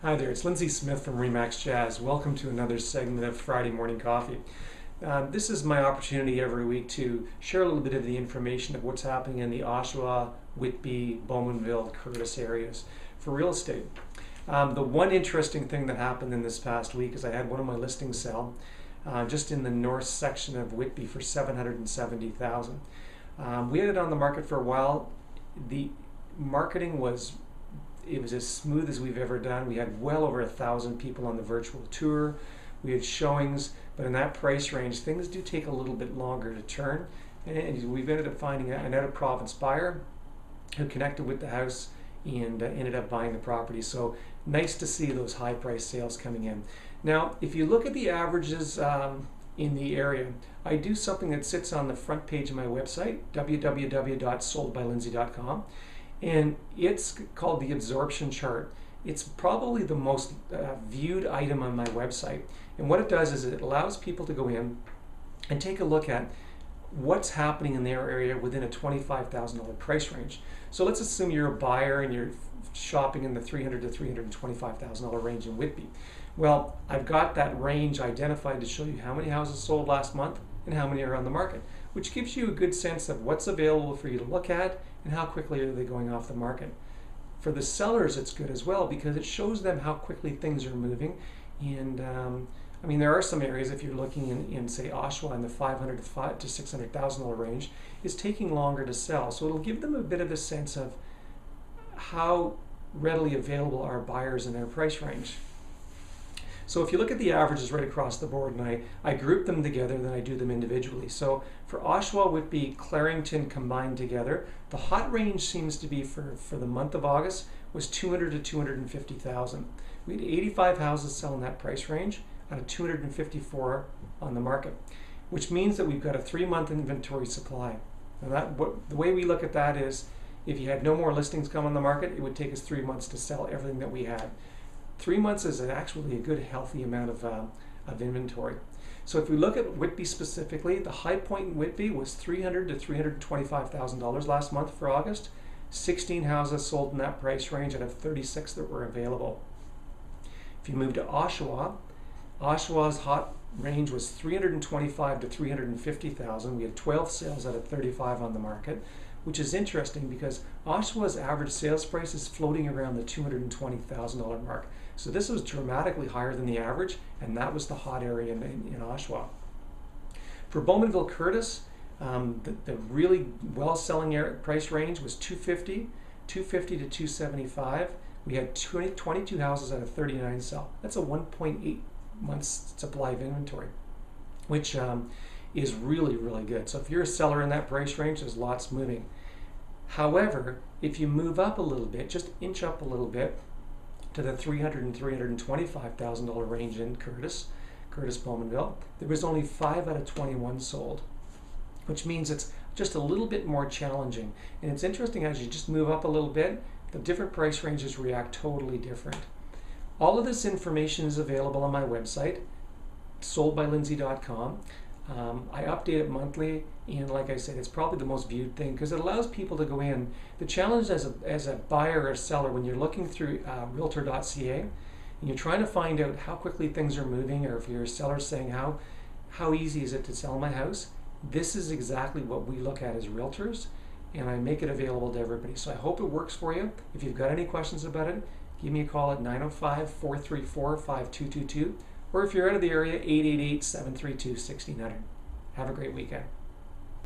Hi there, it's Lindsay Smith from Remax Jazz. Welcome to another segment of Friday Morning Coffee. This is my opportunity every week to share a little bit of the information of what's happening in the Oshawa, Whitby, Bowmanville, Courtice areas for real estate. The one interesting thing that happened in this past week is I had one of my listings sell just in the north section of Whitby for $770,000. We had it on the market for a while. The marketing was as smooth as we've ever done. We had well over 1,000 people on the virtual tour. We had showings, but in that price range, things do take a little bit longer to turn. And we've ended up finding an out-of-province buyer who connected with the house and ended up buying the property. So nice to see those high price sales coming in. Now, if you look at the averages in the area, I do something that sits on the front page of my website, www.soldbylindsay.com. And it's called the absorption chart. It's probably the most viewed item on my website. And what it does is it allows people to go in and take a look at what's happening in their area within a $25,000 price range. So let's assume you're a buyer and you're shopping in the $300,000 to $325,000 range in Whitby. Well, I've got that range identified to show you how many houses sold last month and how many are on the market, which gives you a good sense of what's available for you to look at and how quickly are they going off the market. For the sellers, it's good as well because it shows them how quickly things are moving. And I mean, there are some areas, if you're looking in say Oshawa in the $500,000 to $600,000 range, it's taking longer to sell. So it'll give them a bit of a sense of how readily available are buyers in their price range. So if you look at the averages right across the board, and I group them together, then I do them individually. So for Oshawa, Whitby, Clarington combined together, the hot range seems to be for the month of August was $200,000 to $250,000. We had 85 houses sell in that price range out of 254 on the market, which means that we've got a 3-month inventory supply. Now the way we look at that is if you had no more listings come on the market, it would take us 3 months to sell everything that we had. 3 months is actually a good, healthy amount of inventory. So if we look at Whitby specifically, the high point in Whitby was $300,000 to $325,000 last month for August. 16 houses sold in that price range out of 36 that were available. If you move to Oshawa, Oshawa's hot range was $325,000 to $350,000. We had 12 sales out of 35 on the market, which is interesting because Oshawa's average sales price is floating around the $220,000 mark. So this was dramatically higher than the average, and that was the hot area in Oshawa. For Bowmanville Courtice, the really well-selling price range was $250,000 to $275,000. We had 22 houses out of 39 sell. That's a 1.8 months supply of inventory, which is really, really good. So if you're a seller in that price range, there's lots moving. However, if you move up a little bit, just inch up a little bit to the $300,000 and $325,000 range in Courtice Bowmanville, there was only 5 out of 21 sold, which means it's just a little bit more challenging. And it's interesting, as you just move up a little bit, the different price ranges react totally different. All of this information is available on my website, soldbylindsay.com. I update it monthly, and like I said, it's probably the most viewed thing because it allows people to go in. The challenge as a buyer or a seller, when you're looking through realtor.ca and you're trying to find out how quickly things are moving, or if you're a seller saying how easy is it to sell my house, this is exactly what we look at as realtors, and I make it available to everybody. So I hope it works for you. If you've got any questions about it, give me a call at 905-434-5222. Or if you're out of the area, 888-732-1600. Have a great weekend.